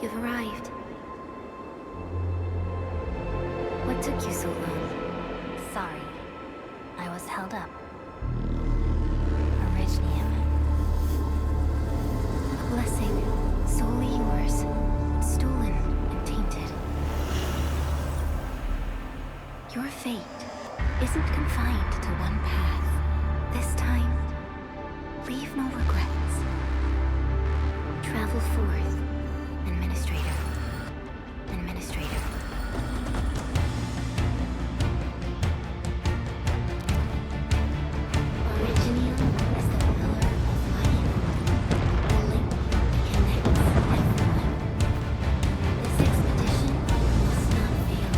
You've arrived. What took you so long? Sorry. I was held up. Originium. A blessing, solely yours, stolen and tainted. Your fate isn't confined to one path. This time, leave no regrets. Travel forth, Administrator. Administrator. Originium is the pillar of life, the link that connects everyone. This expedition must not fail.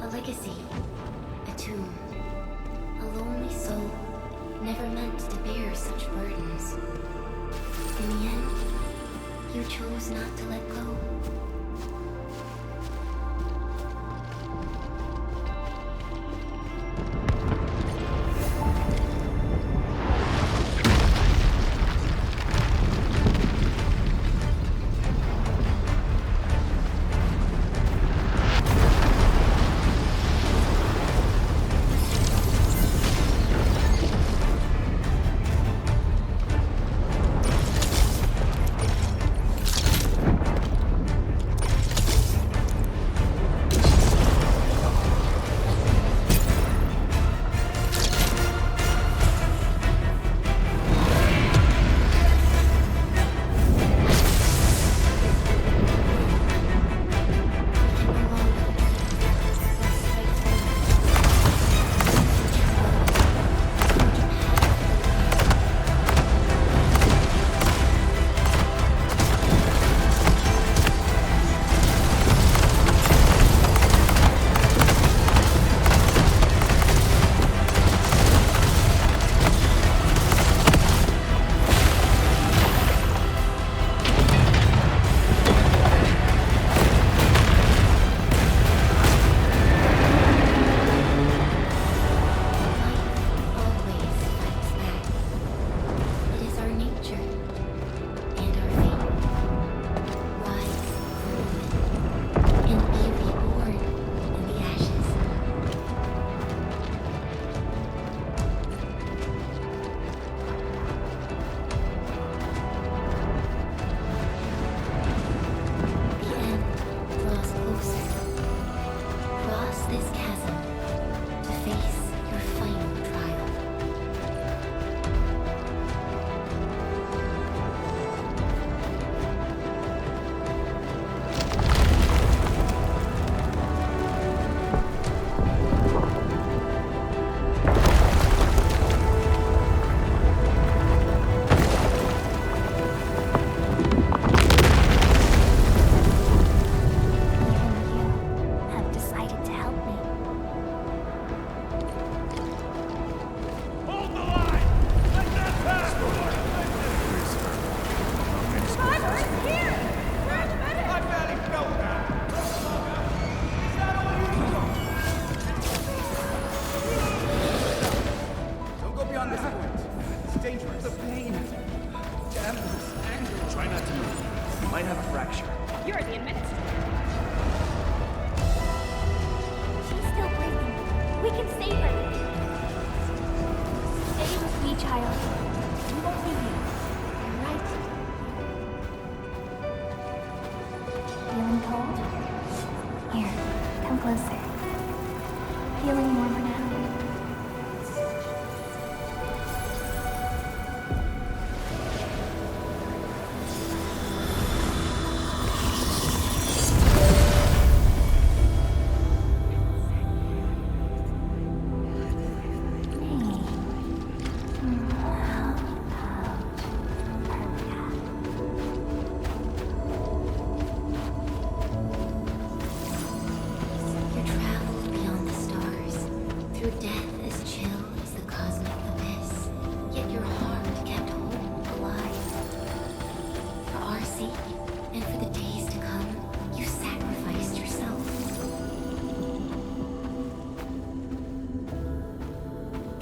A legacy. A tomb. A lonely soul, never meant to bear such burdens. In the end, you chose not to let go.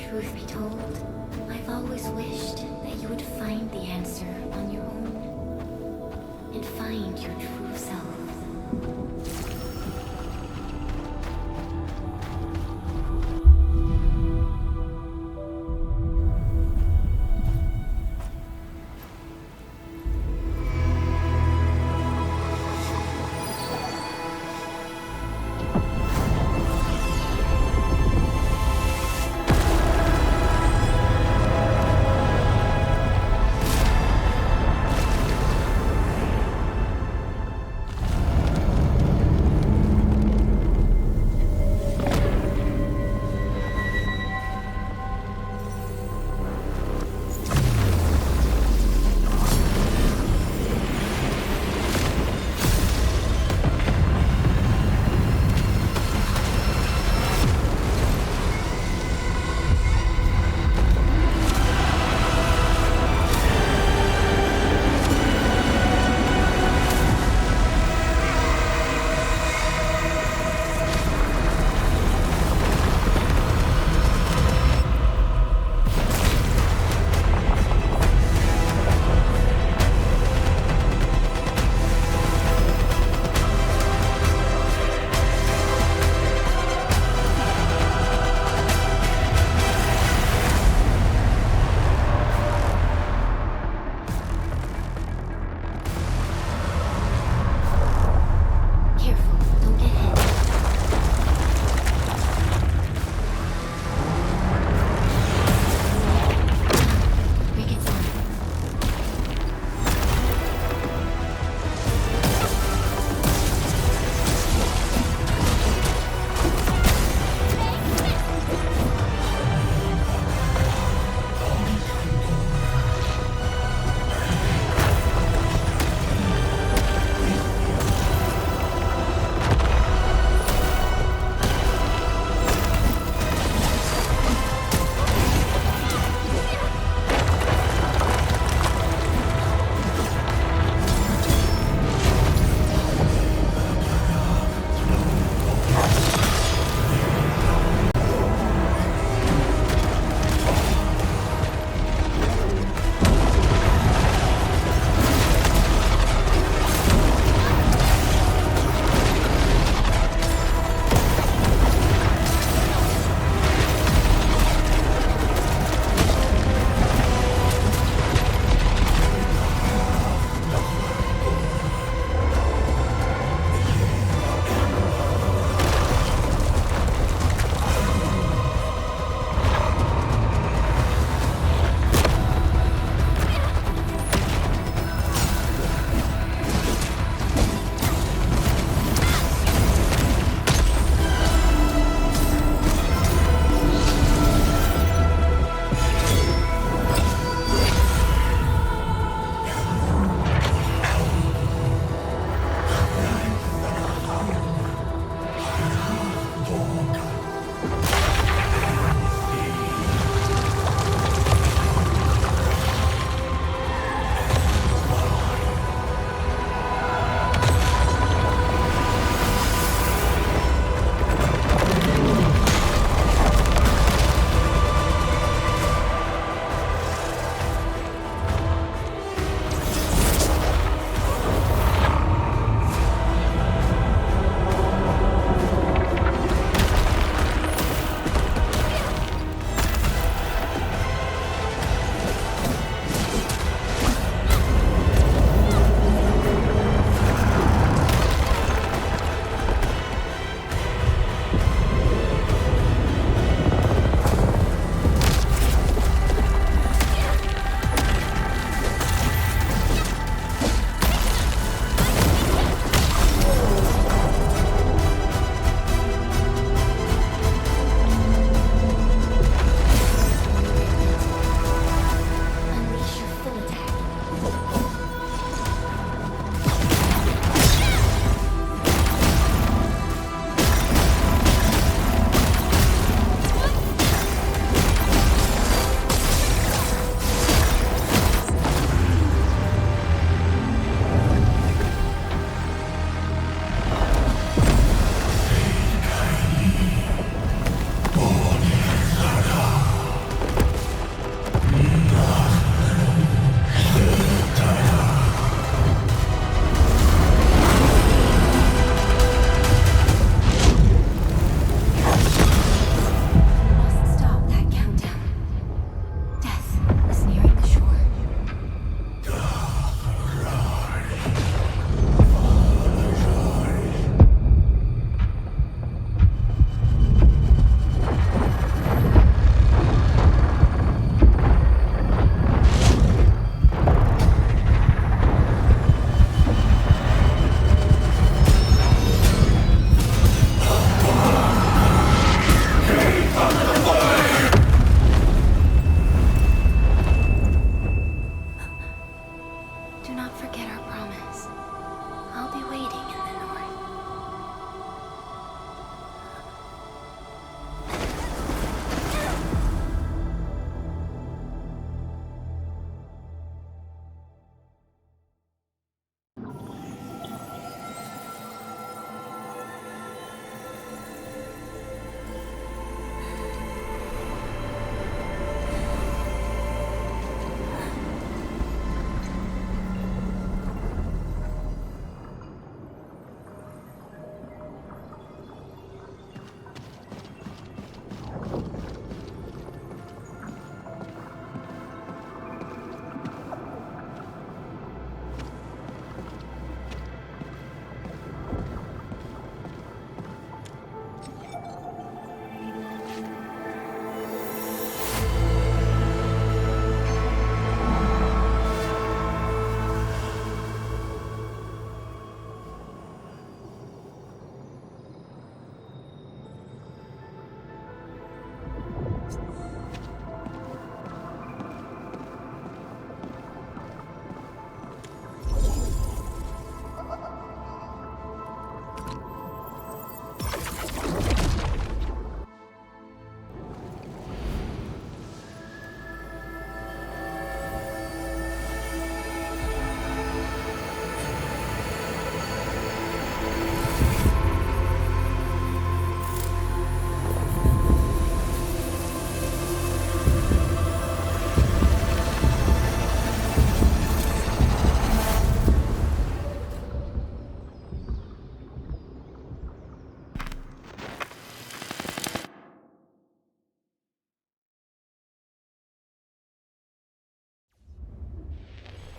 Truth be told, I've always wished that you would find the answer on your own and find your true self.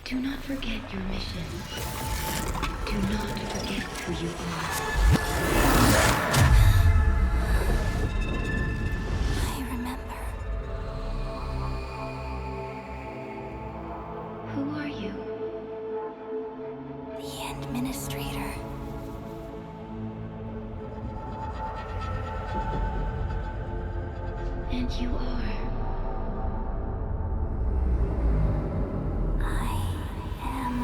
Do not forget your mission. Do not forget who you are. I remember. Who are you? The Administrator. And you are. I am.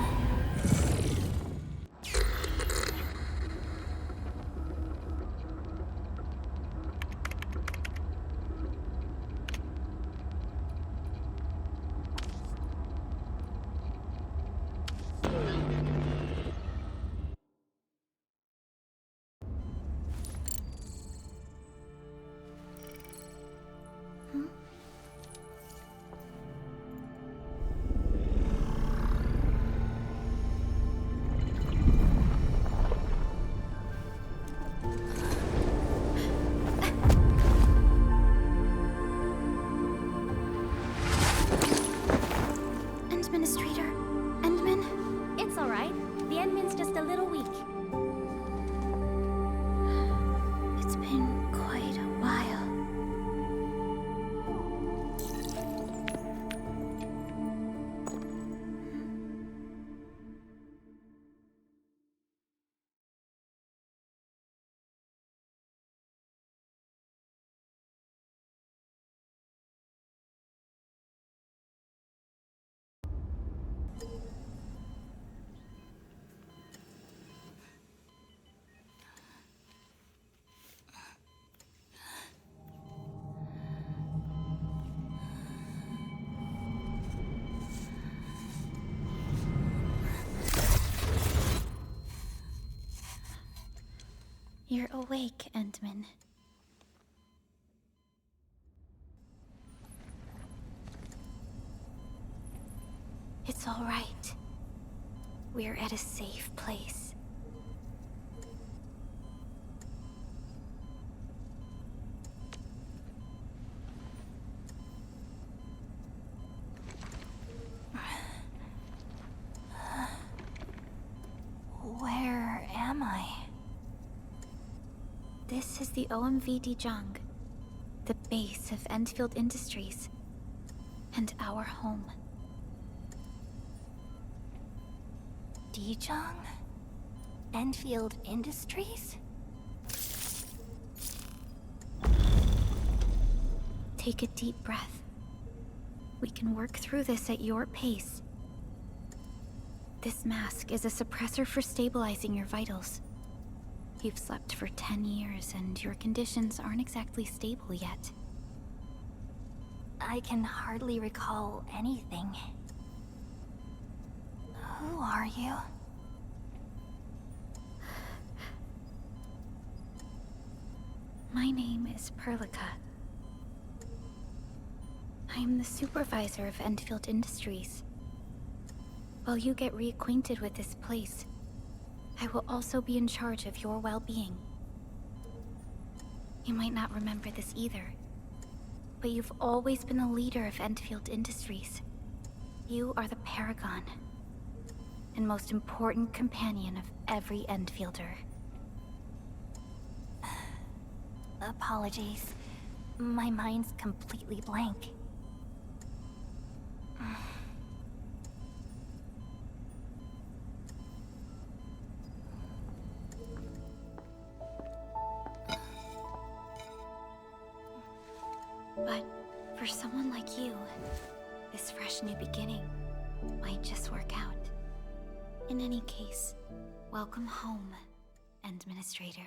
Administrator, Endman? It's all right. The Endman's just a little weak. It's been quite a while. You're awake, Endman. It's all right. We're at a safe place. Where am I? This is the OMV Dijong, the base of Endfield Industries, and our home. Dijong? Endfield Industries? Take a deep breath. We can work through this at your pace. This mask is a suppressor for stabilizing your vitals. You've slept for 10 years, and your conditions aren't exactly stable yet. I can hardly recall anything. Who are you? My name is Perlica. I am the supervisor of Endfield Industries. While you get reacquainted with this place, I will also be in charge of your well-being. You might not remember this either, but you've always been the leader of Endfield Industries. You are the paragon and most important companion of every Endfielder. Apologies. My mind's completely blank. But for someone like you, this fresh new beginning might just work out. In any case, welcome home, Administrator.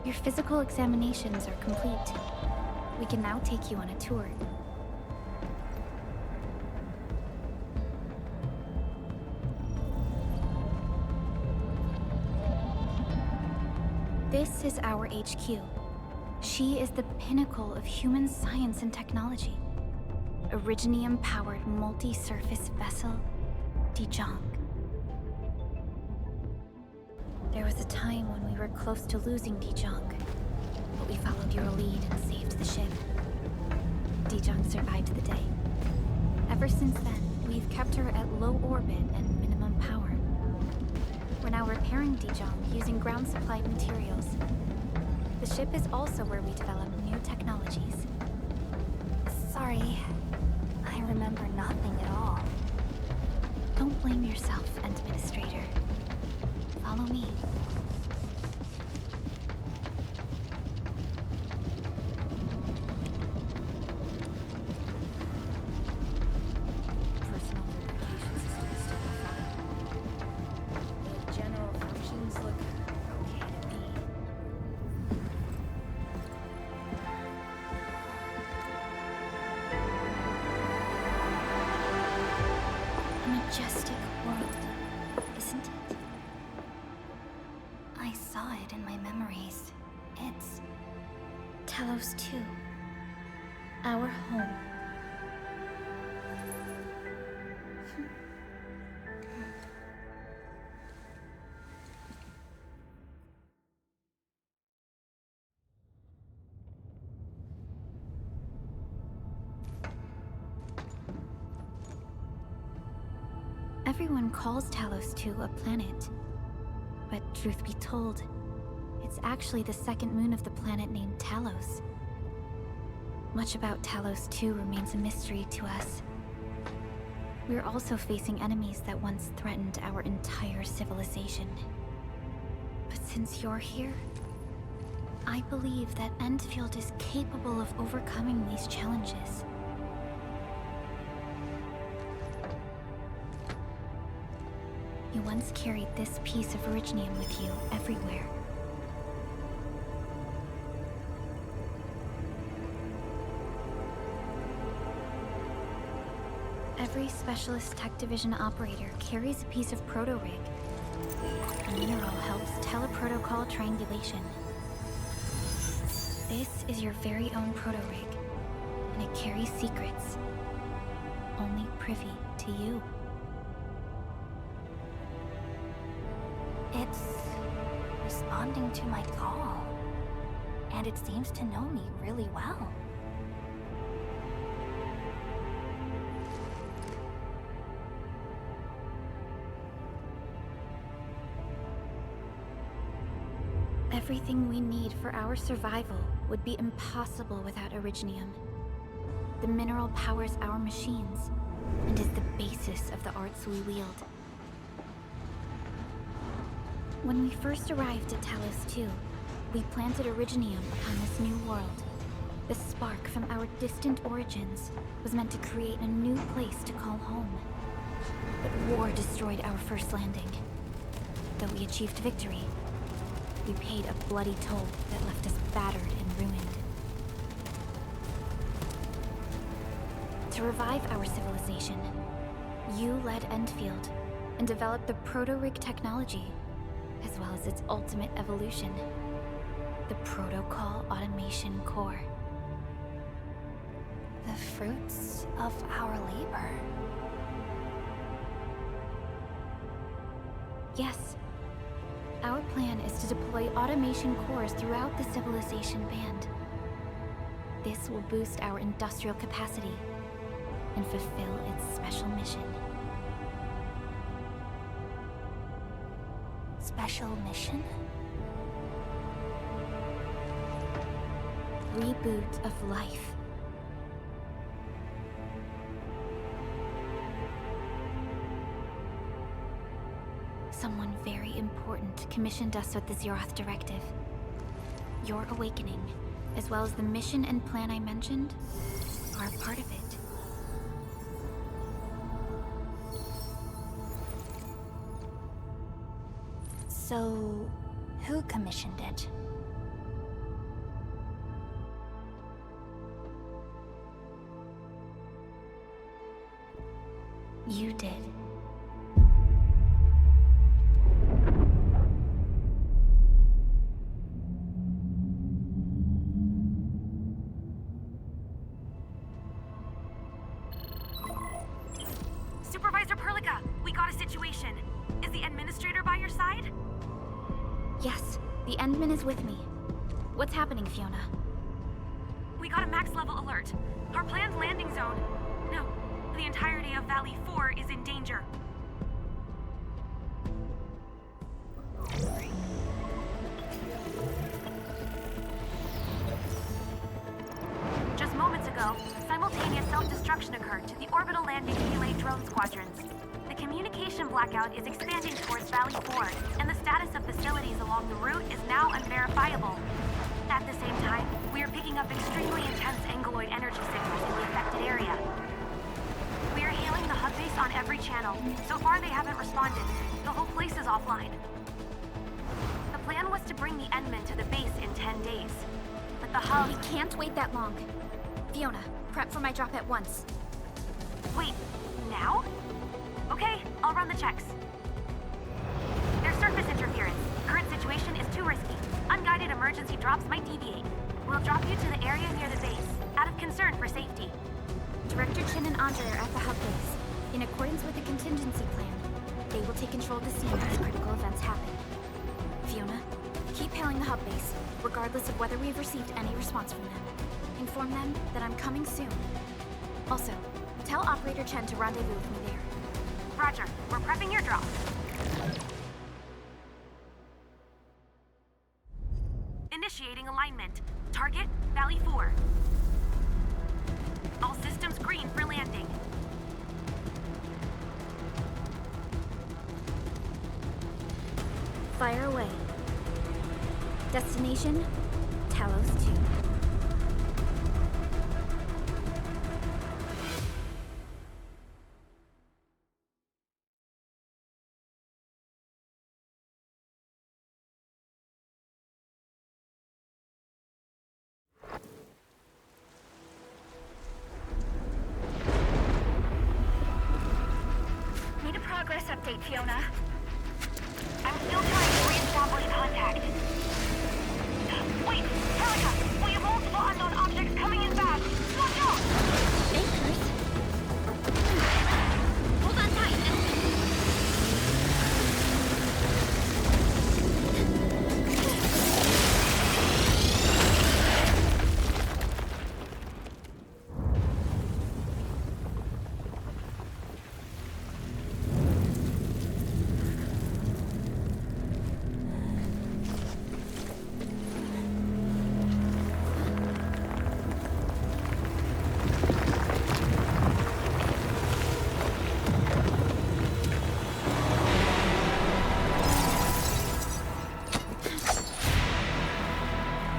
Your physical examinations are complete. We can now take you on a tour. This is our HQ. She is the pinnacle of human science and technology. Originium-powered multi-surface vessel, Dijong. There was a time when we were close to losing Dijong, but we followed your lead and saved the ship. Dijong survived the day. Ever since then, we've kept her at low orbit and minimum power. We're now repairing Dijong using ground-supplied materials. The ship is also where we develop new technologies. Sorry, I remember nothing at all. Don't blame yourself, Administrator. Follow me. Personal lubrication system is still fine. The general functions look okay to me. A majestic world, isn't it? I saw it in my memories. It's Talos 2. Our home. Everyone calls Talos 2 a planet. But truth be told, it's actually the second moon of the planet named Talos. Much about Talos 2 remains a mystery to us. We're also facing enemies that once threatened our entire civilization. But since you're here, I believe that Endfield is capable of overcoming these challenges. You once carried this piece of Originium with you everywhere. Every Specialist Tech Division operator carries a piece of proto-rig. The mineral helps teleprotocol triangulation. This is your very own proto-rig, and it carries secrets, only privy to you. It's responding to my call. And it seems to know me really well. Everything we need for our survival would be impossible without Originium. The mineral powers our machines, and is the basis of the arts we wield. When we first arrived at Talos 2, we planted Originium upon this new world. The spark from our distant origins was meant to create a new place to call home. But war destroyed our first landing. Though we achieved victory, we paid a bloody toll that left us battered and ruined. To revive our civilization, you led Endfield and developed the proto-rig technology, as well as its ultimate evolution, the Protocol Automation Core. The fruits of our labor. Yes. Our plan is to deploy automation cores throughout the civilization band. This will boost our industrial capacity and fulfill its special mission. Special mission? Reboot of life. Someone very important commissioned us with the Zeroth Directive. Your awakening, as well as the mission and plan I mentioned, are a part of it. So, who commissioned it? You did. We got a situation. Is the administrator by your side? Yes, the Endman is with me. What's happening, Fiona? We got a max level alert. Our planned landing zone. No, the entirety of Valley 4 is in danger. Just moments ago, simultaneous self-destruction occurred to the orbital landing relay drone squadrons. The communication blackout is expanding towards Valley 4, and the status of facilities along the route is now unverifiable. At the same time, we are picking up extremely intense angeloid energy signals in the affected area. We are hailing the hub base on every channel. So far, they haven't responded. The whole place is offline. The plan was to bring the Endman to the base in 10 days. But the hub... We can't wait that long. Fiona, prep for my drop at once. Wait, now? Okay, I'll run the checks. There's surface interference. Current situation is too risky. Unguided emergency drops might deviate. We'll drop you to the area near the base, out of concern for safety. Director Chin and Andre are at the hub base. In accordance with the contingency plan, they will take control of the scene as critical events happen. Fiona, keep hailing the hub base, regardless of whether we've received any response from them. Inform them that I'm coming soon. Also, tell Operator Chen to rendezvous with me there. Roger, we're prepping your drop. Initiating alignment. Target, Valley 4. All systems green for landing. Fire away. Destination, Talos 2. Need a progress update, Fiona. I'm still trying to reestablish contact. Wait, Helica! We have multiple unknown objects coming in fast! Watch out! Anchors? Hold on tight.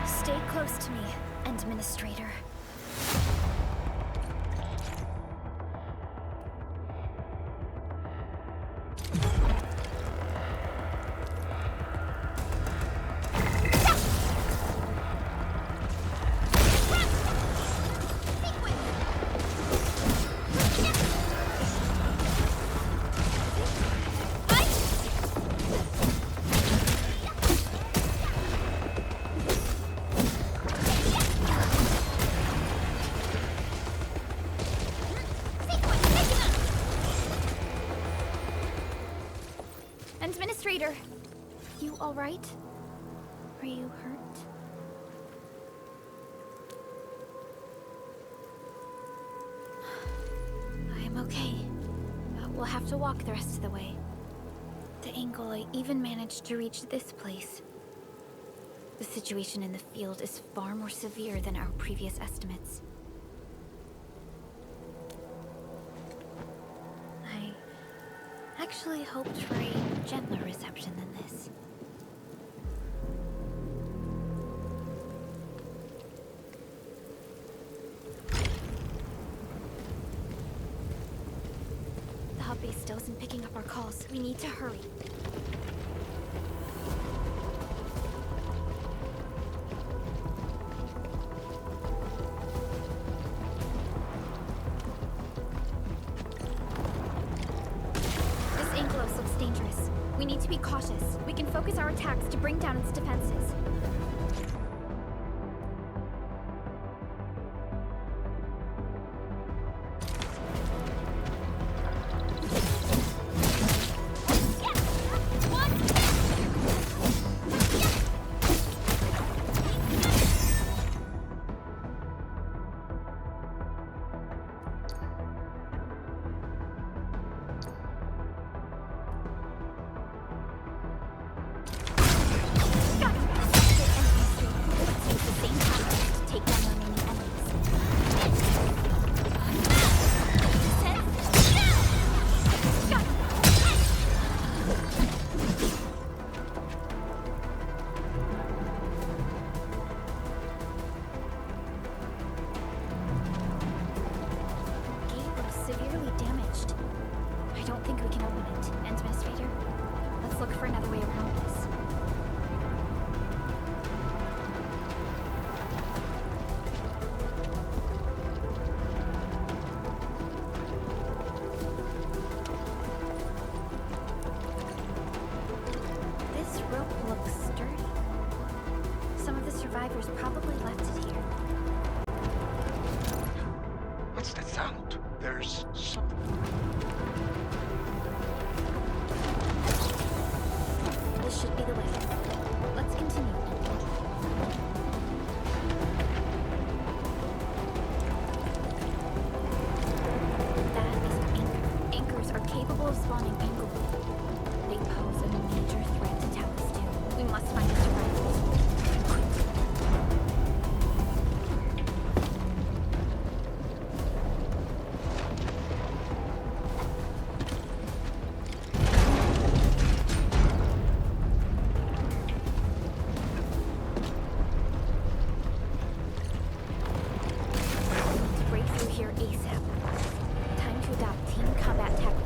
Stay close to me, Administrator. Administrator, you all right? Are you hurt? I am okay. We'll have to walk the rest of the way. The Angoloi even managed to reach this place. The situation in the field is far more severe than our previous estimates. I actually hoped for a gentler reception than this. The hub base still isn't picking up our calls. We need to hurry. Looks dangerous. We need to be cautious. We can focus our attacks to bring down its defenses. out. There's some... This should be the way. Let's continue. That is an anchor. Anchors are capable of spawning anglewood. They pose a major threat to Talos too. We must find the survivors. Quickly. Here ASAP. Time to adopt team combat tactics.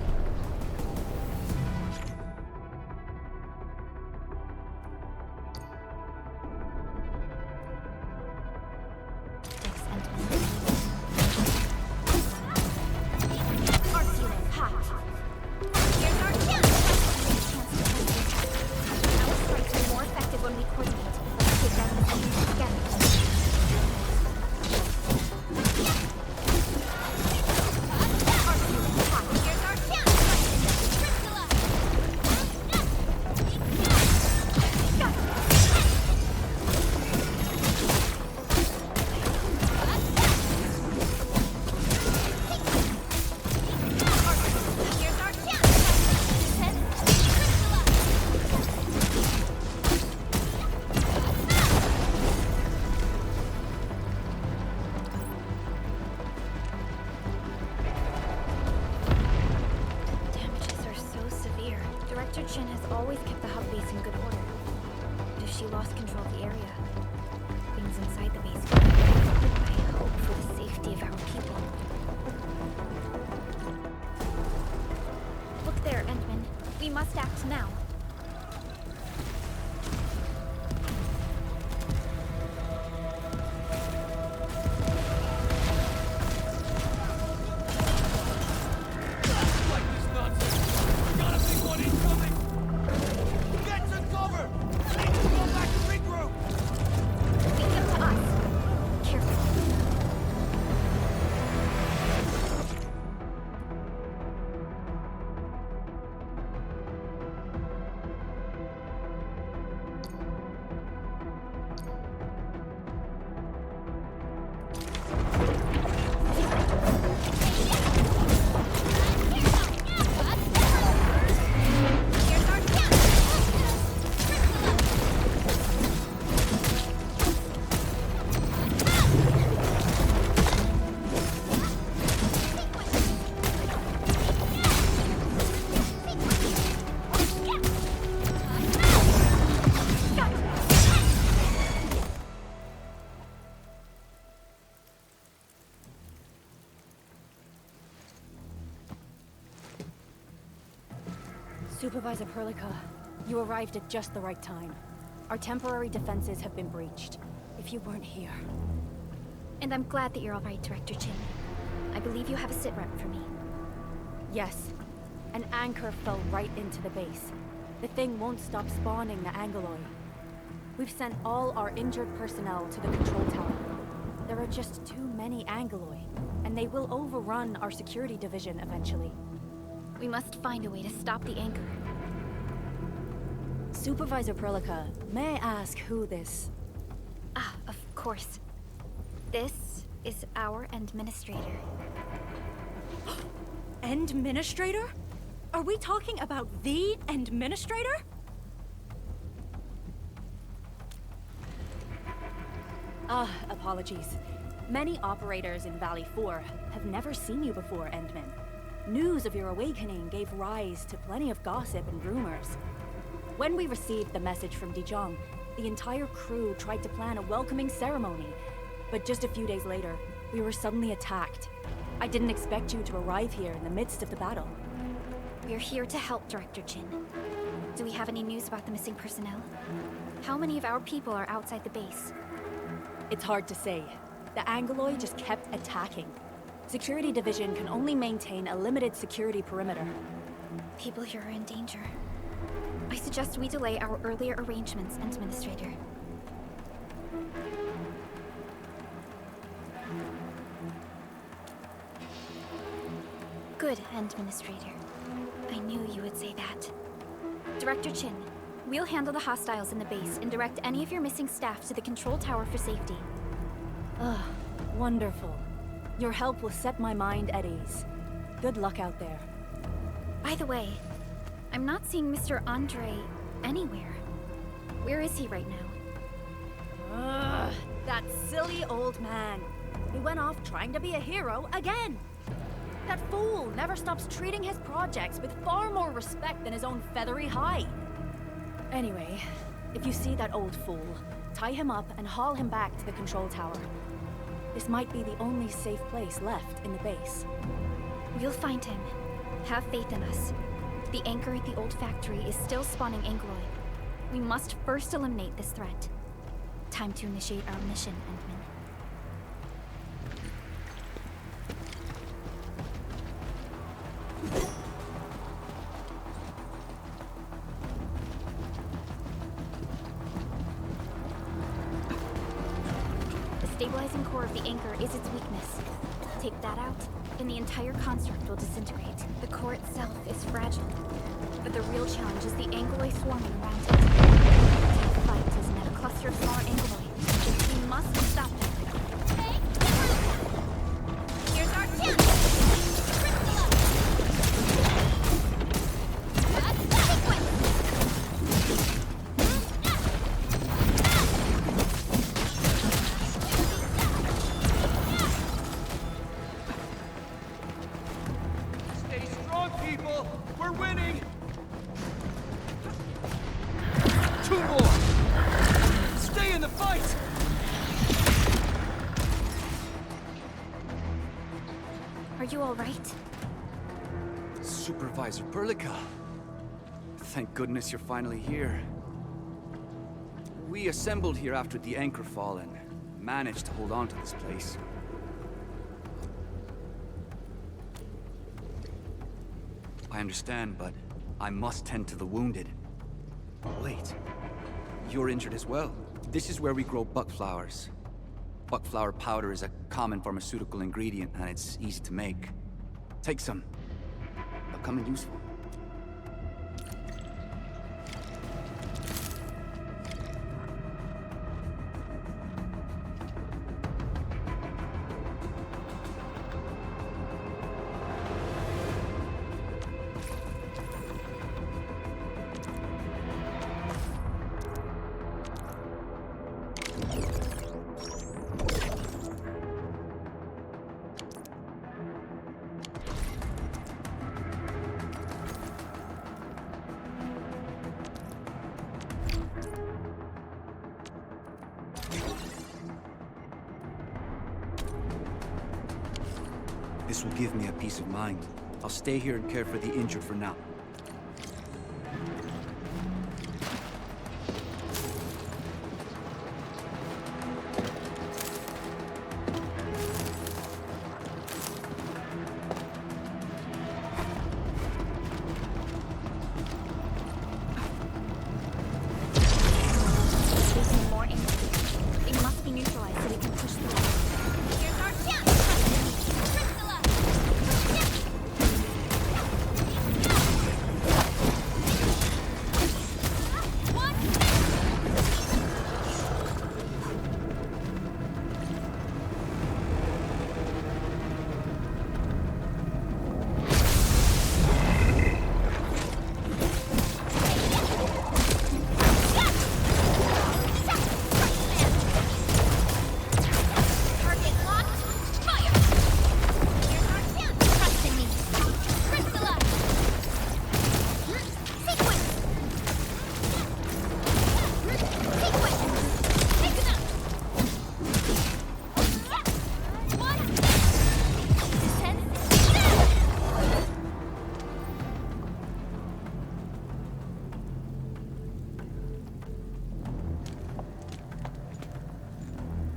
Jin has always kept the hub base in good order. But if she lost control of the area, things inside the base could I hope for the safety of our people. Look there, Endman. We must act now. Supervisor Perlica, you arrived at just the right time. Our temporary defenses have been breached. If you weren't here... And I'm glad that you're all right, Director Chin. I believe you have a sit rep for me. Yes. An anchor fell right into the base. The thing won't stop spawning the Angoloi. We've sent all our injured personnel to the control tower. There are just too many Angoloi, and they will overrun our security division eventually. We must find a way to stop the anchor. Supervisor Perlica, may I ask who this... Ah, of course. This is our administrator. Administrator? Are we talking about the administrator? Apologies. Many operators in Valley 4 have never seen you before, Endman. News of your awakening gave rise to plenty of gossip and rumors. When we received the message from Dijon, the entire crew tried to plan a welcoming ceremony, but just a few days later, we were suddenly attacked. I didn't expect you to arrive here in the midst of the battle. We're here to help, Director Chin. Do we have any news about the missing personnel? How many of our people are outside the base? It's hard to say. The Angoloi just kept attacking. Security Division can only maintain a limited security perimeter. People here are in danger. I suggest we delay our earlier arrangements, Administrator. Good, Administrator. I knew you would say that. Director Chin, we'll handle the hostiles in the base and direct any of your missing staff to the control tower for safety. Ugh, wonderful. Your help will set my mind at ease. Good luck out there. By the way, I'm not seeing Mr. Andre anywhere. Where is he right now? Ugh, that silly old man. He went off trying to be a hero again. That fool never stops treating his projects with far more respect than his own feathery hide. Anyway, if you see that old fool, tie him up and haul him back to the control tower. This might be the only safe place left in the base. We'll find him. Have faith in us. The anchor at the old factory is still spawning Angloid. We must first eliminate this threat. Time to initiate our mission, Endman. The stabilizing core of the anchor is its weakness. Take that out, and the entire construct will disintegrate. The core itself is fragile, but the real challenge is the Angloid swarming around it. The fight is in a cluster of smaller Angloid. We must stop them. Hey, here's our chance! Crystal! Stay strong, people! We're winning! 2 more! Stay in the fight! Are you all right? Supervisor Perlica. Thank goodness you're finally here. We assembled here after the anchor fall and managed to hold on to this place. I understand, but I must tend to the wounded. Wait, you're injured as well. This is where we grow buckflowers. Buckflower powder is a common pharmaceutical ingredient, and it's easy to make. Take some. They'll come in useful. This will give me a peace of mind. I'll stay here and care for the injured for now. Facing more Angloid. They must be neutralized so we can push through. Here's our chance! Crystal! Target locked! Fire! Here's our chance! Trust in me! Crystal! Sequence! Sequence! Take it up! One! Descend!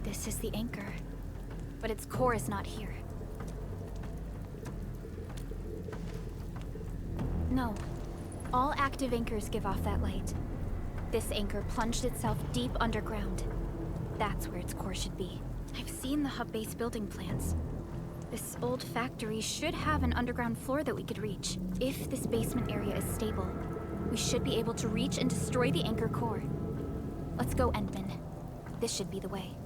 This is the anchor, but its core is not here. No. All active anchors give off that light. This anchor plunged itself deep underground. That's where its core should be. I've seen the hub base building plans. This old factory should have an underground floor that we could reach. If this basement area is stable, we should be able to reach and destroy the anchor core. Let's go, Endman. This should be the way.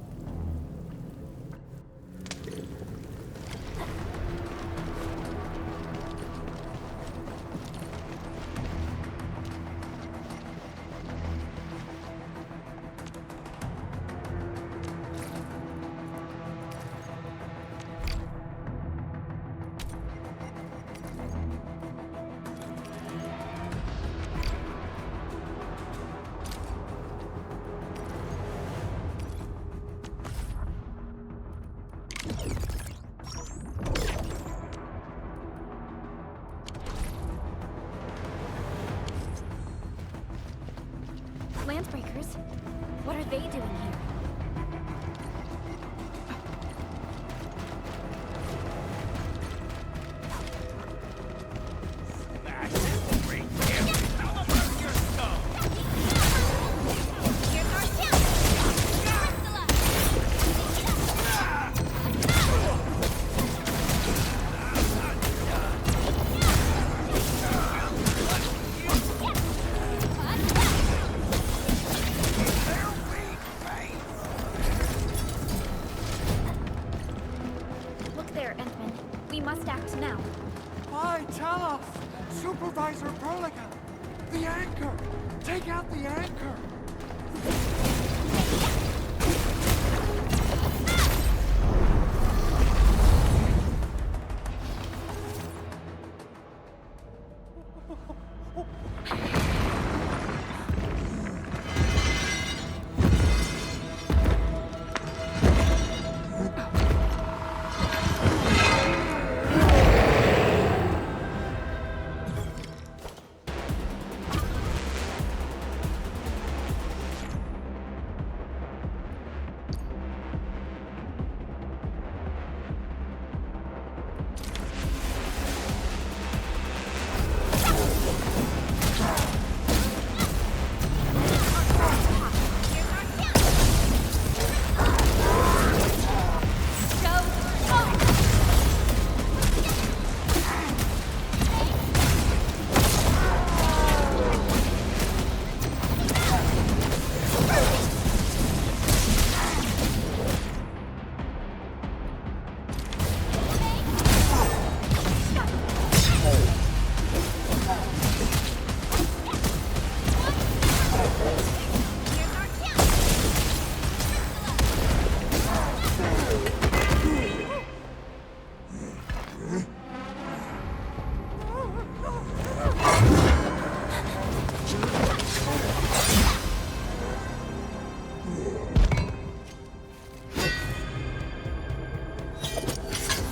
Landbreakers? What are they doing here? Here's our chance! Crystalla! Look there, Endman. We must act now. Why, tell us! Supervisor Perlica! The anchor! Take out the anchor!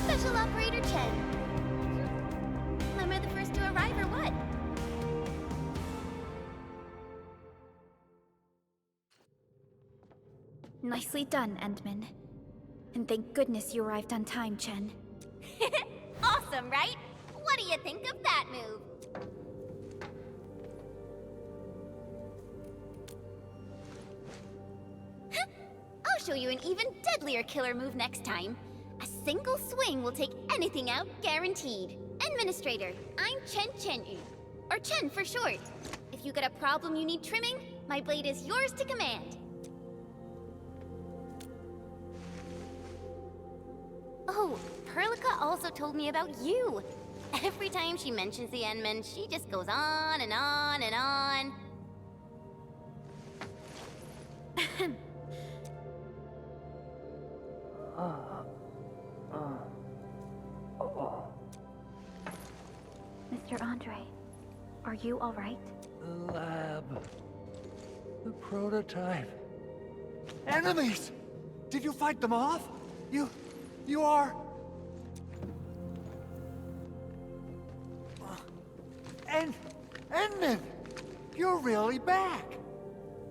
Special Operator Chen. Am I the first to arrive or what? Nicely done, Endman. And thank goodness you arrived on time, Chen. Awesome, right? What do you think of that move? I'll show you an even deadlier killer move next time. A single swing will take anything out, guaranteed. Administrator, I'm Chen Chen-yu, or Chen for short. If you got a problem you need trimming, my blade is yours to command. Oh, Perlica also told me about you. Every time she mentions the Endman, she just goes on and on and on. Mr. Andre, are you all right? The lab. The prototype. Enemies! Did you fight them off? You are... Endman! You're really back!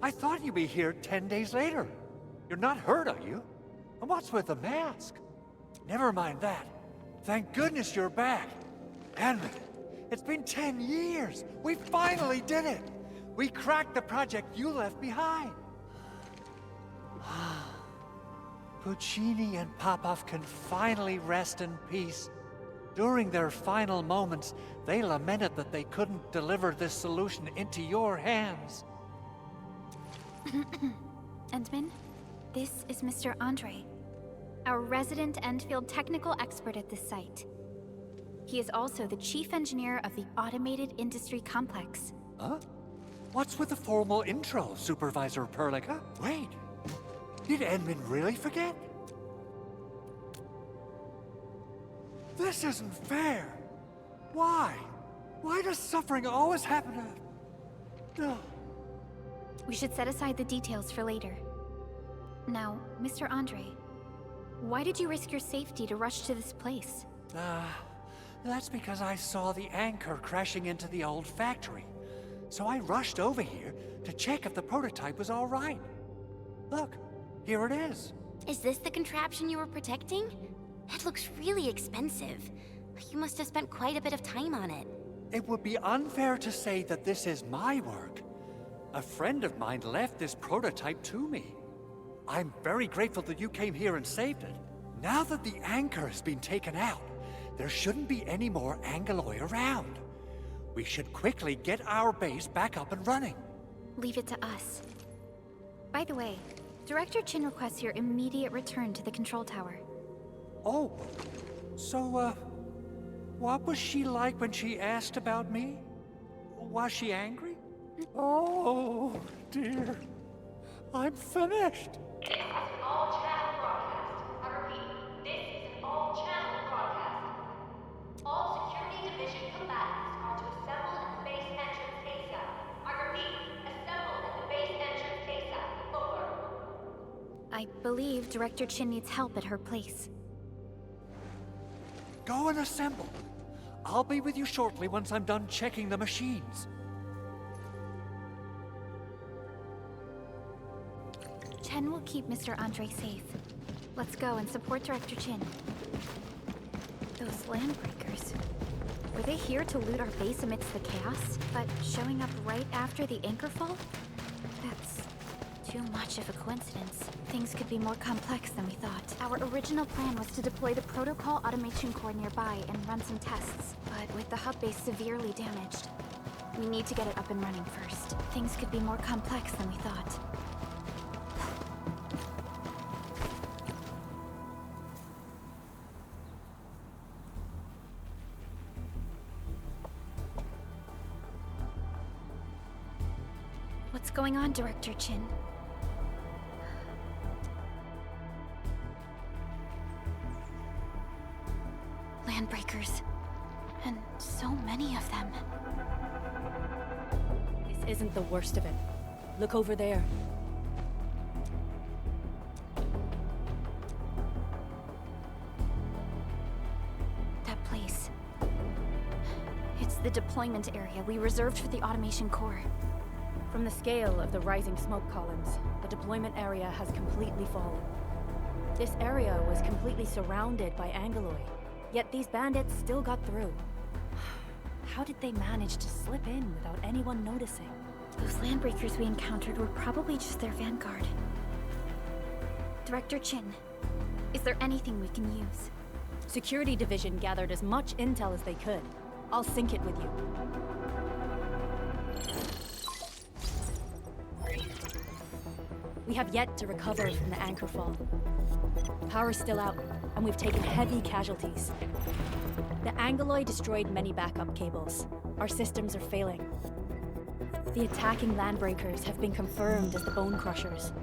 I thought you'd be here 10 days later. You're not hurt, are you? And what's with the mask? Never mind that. Thank goodness you're back. Endman, it's been 10 years. We finally did it. We cracked the project you left behind. Puccini and Popov can finally rest in peace. During their final moments, they lamented that they couldn't deliver this solution into your hands. Endman, this is Mr. Andre, our resident Endfield technical expert at this site. He is also the chief engineer of the Automated Industry Complex. Huh? What's with the formal intro, Supervisor Perlica? Wait, did Edmund really forget? This isn't fair. Why? Why does suffering always happen to... No. We should set aside the details for later. Now, Mr. Andre, why did you risk your safety to rush to this place? That's because I saw the anchor crashing into the old factory. So I rushed over here to check if the prototype was all right. Look, here it is. Is this the contraption you were protecting? That looks really expensive. You must have spent quite a bit of time on it. It would be unfair to say that this is my work. A friend of mine left this prototype to me. I'm very grateful that you came here and saved it. Now that the anchor has been taken out, there shouldn't be any more Angeloi around. We should quickly get our base back up and running. Leave it to us. By the way, Director Chin requests your immediate return to the control tower. Oh, so, what was she like when she asked about me? Was she angry? Oh, dear. I'm finished. This is an all-channel broadcast. I repeat, this is an all-channel broadcast. All Security Division combatants are to assemble at the base entrance ASAP. I repeat, assemble at the base entrance ASAP. Over. I believe Director Chin needs help at her place. Go and assemble. I'll be with you shortly once I'm done checking the machines. Chen will keep Mr. Andre safe. Let's go and support Director Chin. Those landbreakers. Were they here to loot our base amidst the chaos, but showing up right after the anchor fall? That's too much of a coincidence. Things could be more complex than we thought. Our original plan was to deploy the protocol automation core nearby and run some tests, but with the hub base severely damaged, we need to get it up and running first. Things could be more complex than we thought. What's going on, Director Chin? Landbreakers. And so many of them. This isn't the worst of it. Look over there. That place. It's the deployment area we reserved for the automation core. From the scale of the rising smoke columns, the deployment area has completely fallen. This area was completely surrounded by Angeloi, yet these bandits still got through. How did they manage to slip in without anyone noticing? Those landbreakers we encountered were probably just their vanguard. Director Chin, is there anything we can use? Security Division gathered as much intel as they could. I'll sync it with you. We have yet to recover from the anchor fall. Power's still out, and we've taken heavy casualties. The Angeloi destroyed many backup cables. Our systems are failing. The attacking landbreakers have been confirmed as the Bone Crushers.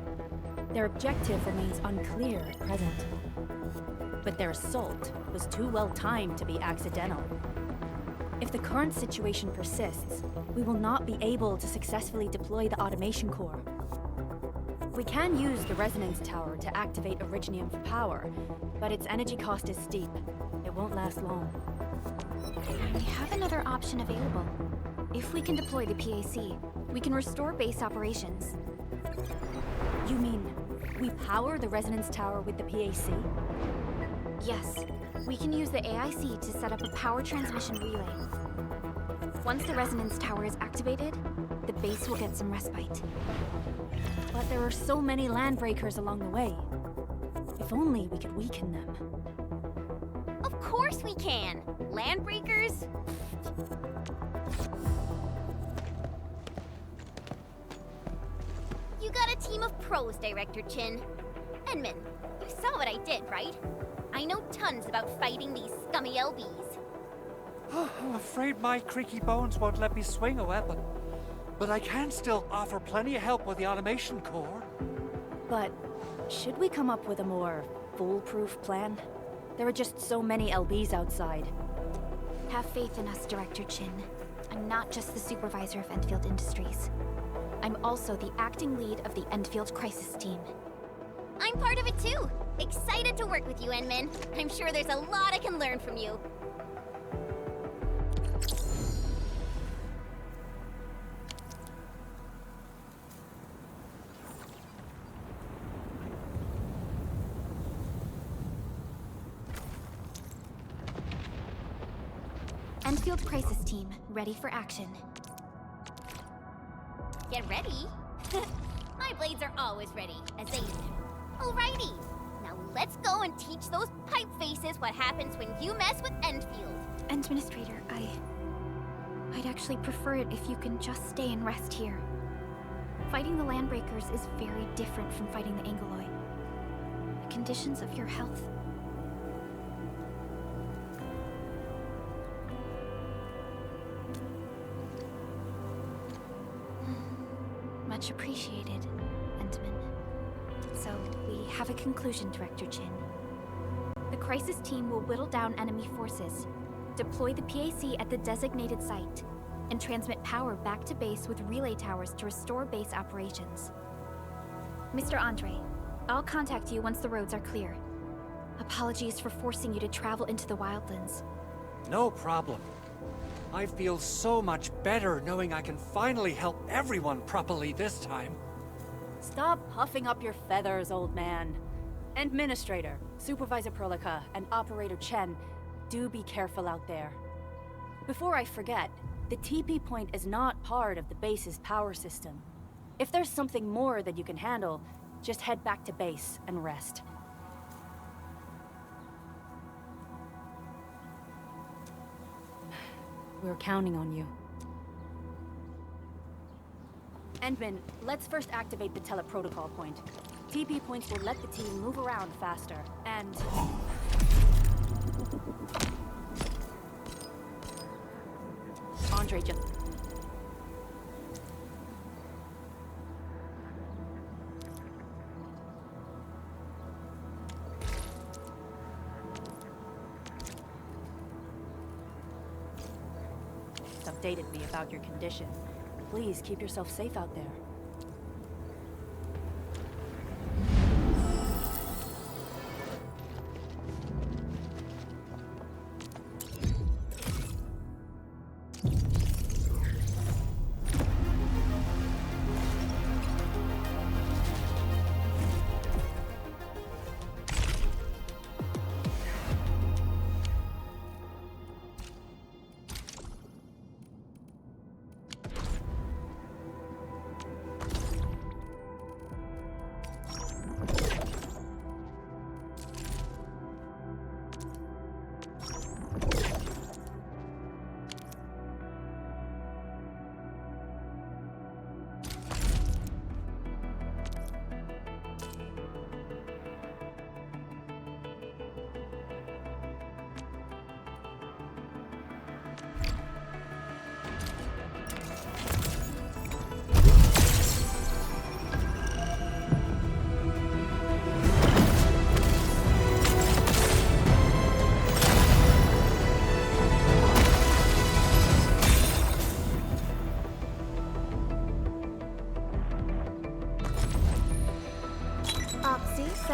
Their objective remains unclear at present. But their assault was too well timed to be accidental. If the current situation persists, we will not be able to successfully deploy the automation core. We can use the resonance tower to activate Originium for power, but its energy cost is steep. It won't last long. We have another option available. If we can deploy the PAC, we can restore base operations. You mean, we power the resonance tower with the PAC? Yes, we can use the AIC to set up a power transmission relay. Once the resonance tower is activated, the base will get some respite. But there are so many landbreakers along the way. If only we could weaken them. Of course we can! Landbreakers? You got a team of pros, Director Chin. Enman, you saw what I did, right? I know tons about fighting these scummy LBs. I'm afraid my creaky bones won't let me swing a weapon. But I can still offer plenty of help with the automation core. But should we come up with a more foolproof plan? There are just so many LBs outside. Have faith in us, Director Chin. I'm not just the supervisor of Endfield Industries. I'm also the acting lead of the Endfield Crisis Team. I'm part of it too! Excited to work with you, Enman. I'm sure there's a lot I can learn from you. Endfield Crisis Team, ready for action. Get ready? My blades are always ready, as they do. Alrighty, now let's go and teach those pipe faces what happens when you mess with Endfield. Administrator, I'd actually prefer it if you can just stay and rest here. Fighting the Landbreakers is very different from fighting the Angoloi. The conditions of your health. Much appreciated, Endman. So, we have a conclusion, Director Chin. The Crisis Team will whittle down enemy forces, deploy the PAC at the designated site, and transmit power back to base with relay towers to restore base operations. Mr. Andre, I'll contact you once the roads are clear. Apologies for forcing you to travel into the wildlands. No problem. I feel so much better knowing I can finally help everyone properly this time. Stop puffing up your feathers, old man. Administrator, Supervisor Prolica, and Operator Chen, do be careful out there. Before I forget, the TP point is not part of the base's power system. If there's something more that you can handle, just head back to base and rest. We're counting on you. Endman, let's first activate the teleprotocol point. TP points will let the team move around faster, and... Andre just... updated me about your condition. Please keep yourself safe out there.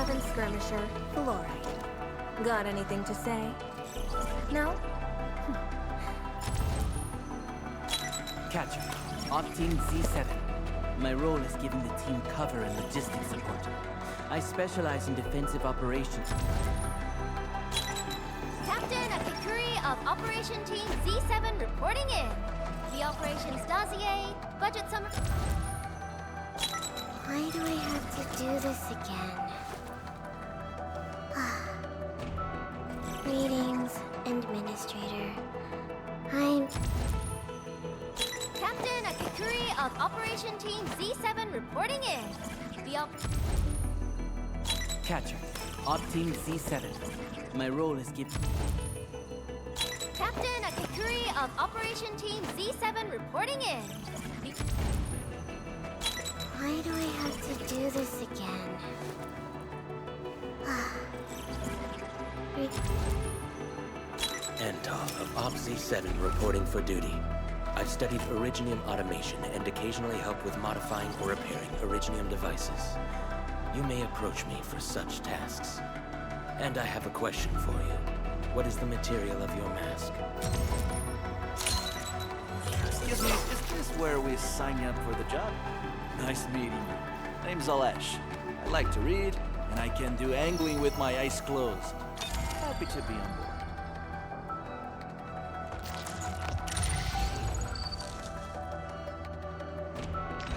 C7 Skirmisher, Fluorite. Got anything to say? No? Catcher, Op Team Z7. My role is giving the team cover and logistics support. I specialize in defensive operations. Captain Akikuri of Operation Team Z7 reporting in. The operations dossier, budget summary... Why do I have to do this again? Greetings, Administrator. I'm... Captain Akikuri of Operation Team Z7 reporting in. The Catcher, Op Team C7. My role is give. Captain Akikuri of Operation Team Z7 reporting in. Why do I have to do this again? Antal of Op Z7 reporting for duty. I've studied Originium automation and occasionally help with modifying or repairing Originium devices. You may approach me for such tasks. And I have a question for you. What is the material of your mask? Excuse me, is this where we sign you up for the job? Nice meeting you. Name's Alesh. I like to read, and I can do angling with my eyes closed. Happy to be on board.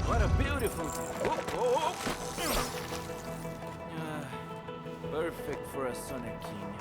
What a beautiful... perfect for a Sonic King.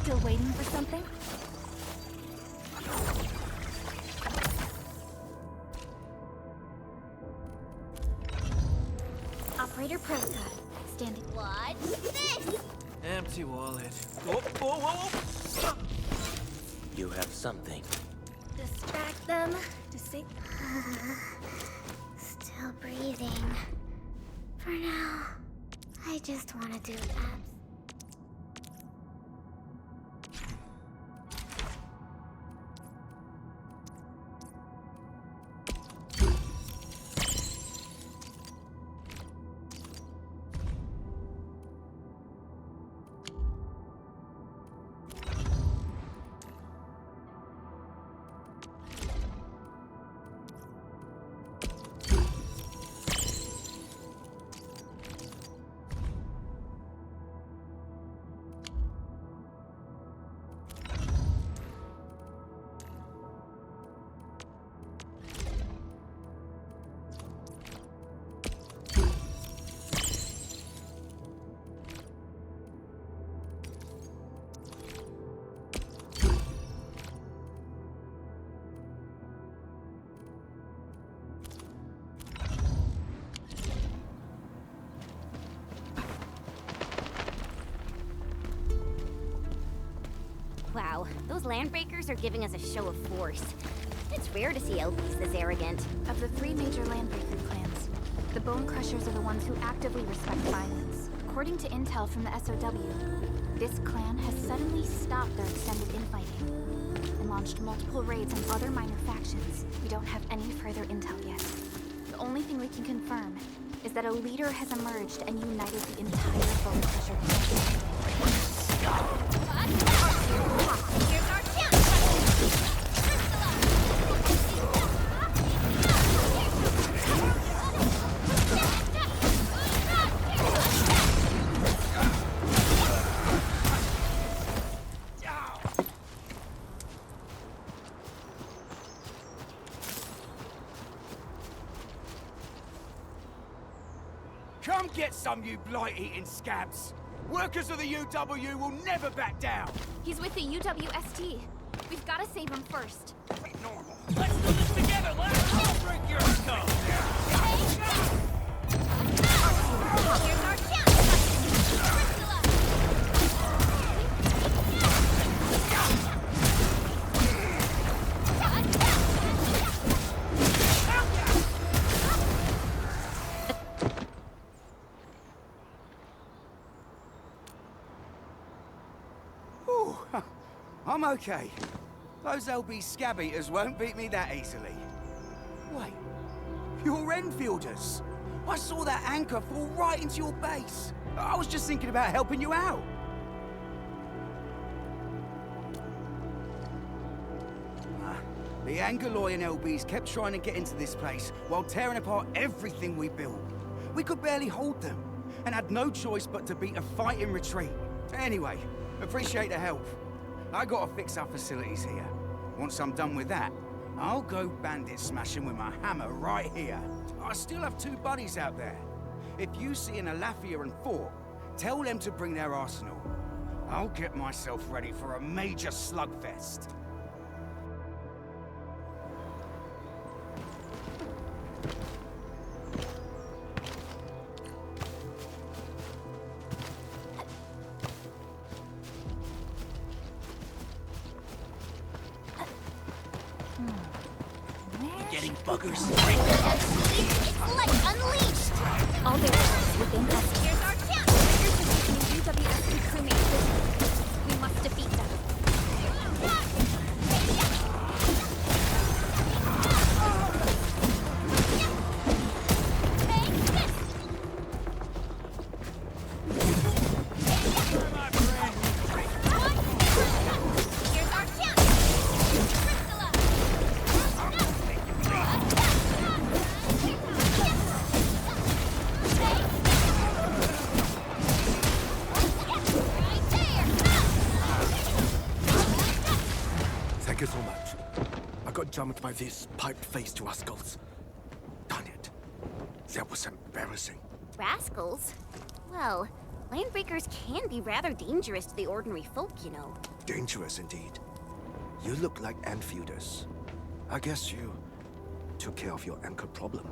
Still waiting for something? Operator Prescott, standing. What's this? Empty wallet. Whoa. You have something. Distract them to see. Still breathing. For now, I just want to do that. Wow, those landbreakers are giving us a show of force. It's rare to see LPs this arrogant. Of the 3 major landbreaker clans, the Bone Crushers are the ones who actively respect violence. According to intel from the SOW, this clan has suddenly stopped their extended infighting and launched multiple raids on other minor factions. We don't have any further intel yet. The only thing we can confirm is that a leader has emerged and united the entire Bone Crusher clan. Here's our chance! Come get some, you blight-eating scabs! Workers of the UW will never back down! He's with the UWST. We've got to save him first. Normal. Let's do this together, lads! I'll break your skull! Here's our chance! I'm okay. Those LB scab eaters won't beat me that easily. Wait, you're Enfielders. I saw that anchor fall right into your base. I was just thinking about helping you out. The Angaloy and LBs kept trying to get into this place while tearing apart everything we built. We could barely hold them, and had no choice but to beat a fight in retreat. Anyway, appreciate the help. I gotta fix our facilities here. Once I'm done with that, I'll go bandit smashing with my hammer right here. I still have 2 buddies out there. If you see an Alafia and Fort, tell them to bring their arsenal. I'll get myself ready for a major slugfest. Getting buggers. It's like unleashed! All their forces within us. Here's our chance! You're positioning UWST crewmates. We must defeat them. Here's our chance! Thank you so much. I got jumped by these pipe-faced rascals. Darn it. That was embarrassing. Rascals? Well, landbreakers can be rather dangerous to the ordinary folk, you know. Dangerous indeed. You look like Enfielders. I guess you took care of your anchor problem.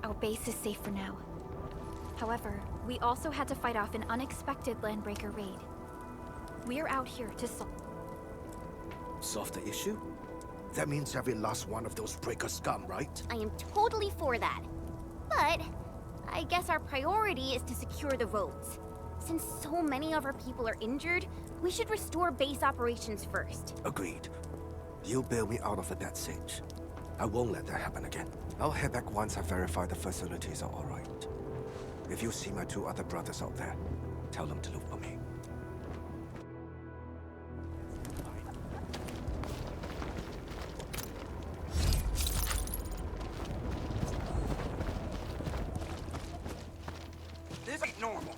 Our base is safe for now. However, we also had to fight off an unexpected landbreaker raid. We're out here to Solve the issue? That means every last one of those breaker scum, right? I am totally for that. But I guess our priority is to secure the roads. Since so many of our people are injured, we should restore base operations first. Agreed. You bail me out of a bad sitch. I won't let that happen again. I'll head back once I verify the facilities are all right. If you see my 2 other brothers out there, tell them to look for me. This ain't normal.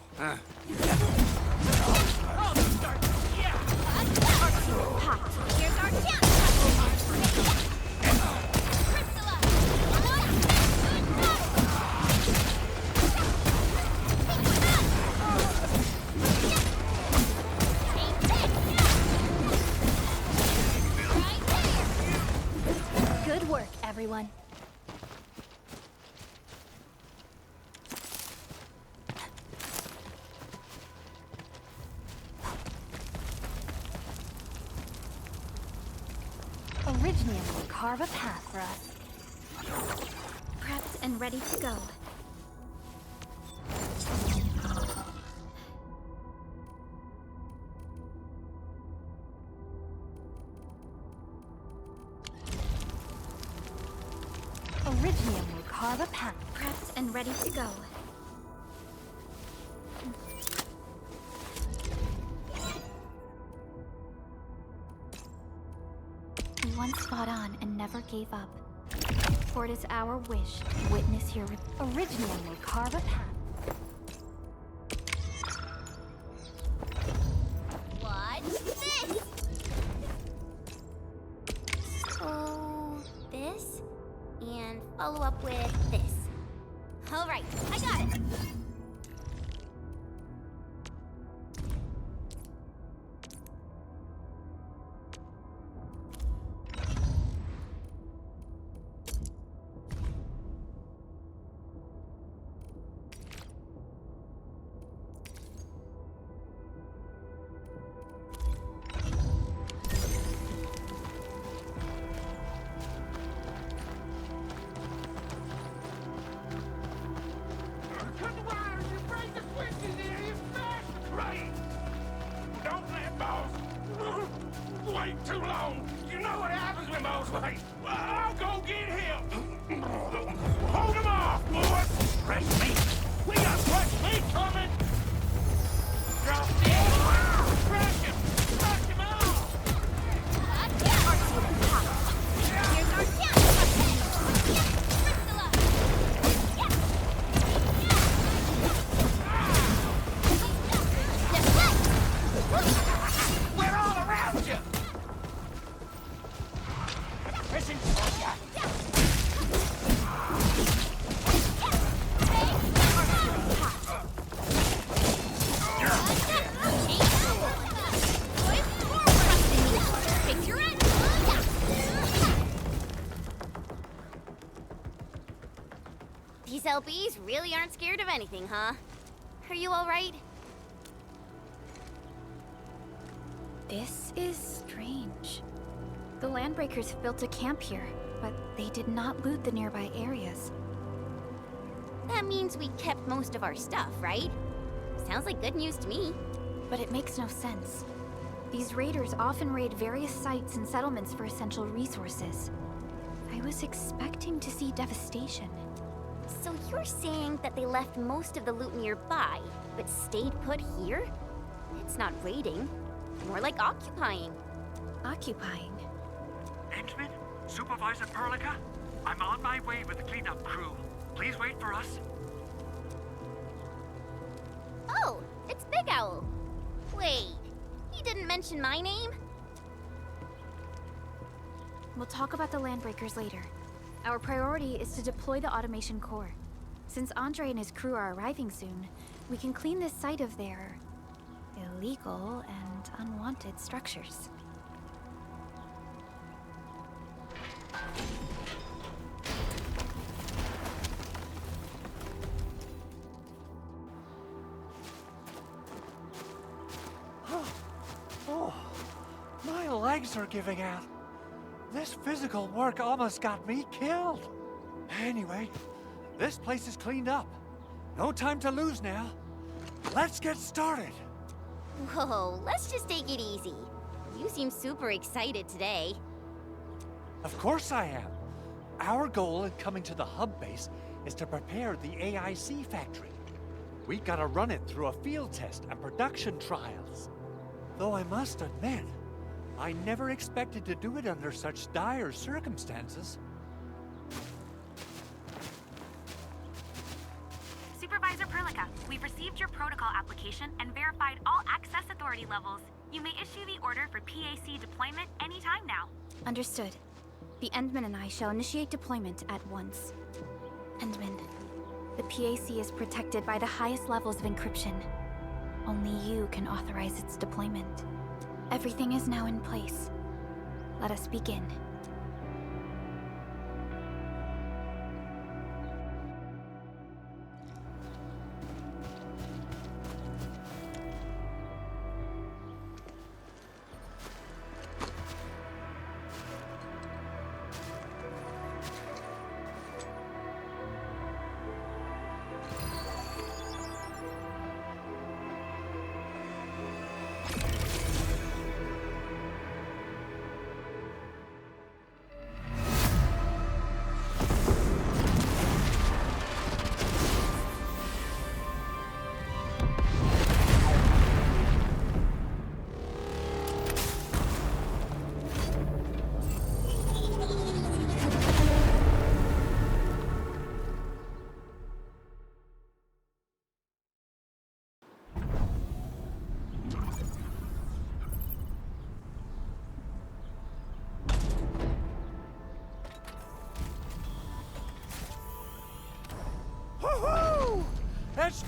Here's our chance! Good work, everyone. Originium will carve a path for us. Prepped and ready to go. Originium will carve a path. Prepped and ready to go. We once fought on and never gave up. For it is our wish to witness your Originium will carve a path. What's this? So, this? And follow up with this. Alright, I got it! Cut the wires, you break the switches here, you smash the crate! Don't let boss wait too long. You know what happens when boss waits. Well, I'll go get him. Hold him off, boys! Fresh meat! We got fresh meat coming! Drop dead! Crush him! Crush him out! Here's our chance! We're all around you! Pressing for ya! These LBs really aren't scared of anything, huh? Are you alright? This is strange. The Landbreakers built a camp here, but they did not loot the nearby areas. That means we kept most of our stuff, right? Sounds like good news to me. But it makes no sense. These raiders often raid various sites and settlements for essential resources. I was expecting to see devastation. So you're saying that they left most of the loot nearby, but stayed put here? It's not raiding. More like occupying. Occupying? Endman? Supervisor Perlica? I'm on my way with the cleanup crew. Please wait for us. Oh, it's Big Owl. Wait, he didn't mention my name? We'll talk about the Landbreakers later. Our priority is to deploy the automation core. Since Andre and his crew are arriving soon, we can clean this site of their illegal and unwanted structures. Oh, my legs are giving out. This physical work almost got me killed. Anyway, this place is cleaned up. No time to lose now. Let's get started. Whoa, let's just take it easy. You seem super excited today. Of course I am. Our goal in coming to the hub base is to prepare the AIC factory. We gotta run it through a field test and production trials. Though I must admit, I never expected to do it under such dire circumstances. Supervisor Perlica, we've received your protocol application and verified all access authority levels. You may issue the order for PAC deployment anytime now. Understood. The Endman and I shall initiate deployment at once. Endman, the PAC is protected by the highest levels of encryption. Only you can authorize its deployment. Everything is now in place. Let us begin.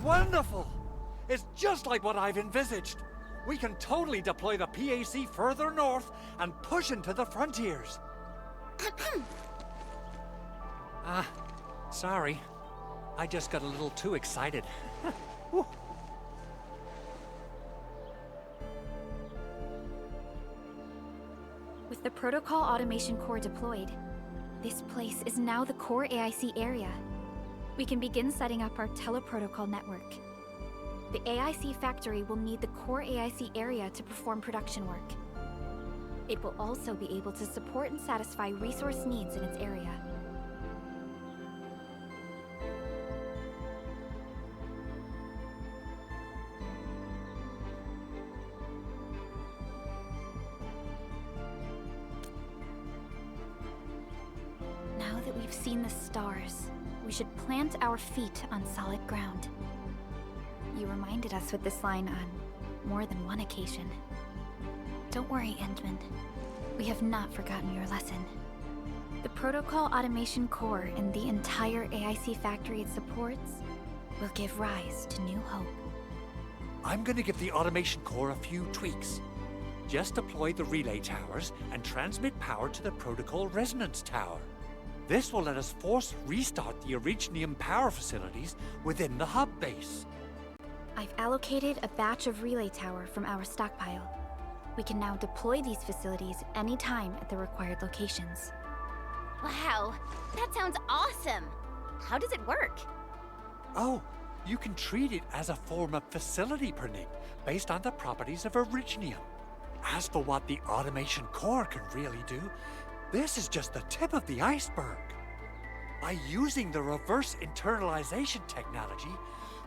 wonderful! It's just like what I've envisaged. We can totally deploy the PAC further north and push into the frontiers. Sorry. I just got a little too excited. With the Protocol Automation Core deployed, this place is now the core AIC area. We can begin setting up our teleprotocol network. The AIC factory will need the core AIC area to perform production work. It will also be able to support and satisfy resource needs in its area. Now that we've seen the stars, we should plant our feet on solid ground. You reminded us with this line on more than one occasion. Don't worry, Endman. We have not forgotten your lesson. The Protocol Automation Core and the entire AIC factory it supports will give rise to new hope. I'm gonna give the Automation Core a few tweaks. Just deploy the relay towers and transmit power to the Protocol Resonance Tower. This will let us force restart the Originium power facilities within the hub base. I've allocated a batch of relay tower from our stockpile. We can now deploy these facilities anytime at the required locations. Wow, that sounds awesome! How does it work? Oh, you can treat it as a form of facility pernick based on the properties of Originium. As for what the Automation Core can really do, this is just the tip of the iceberg. By using the reverse internalization technology,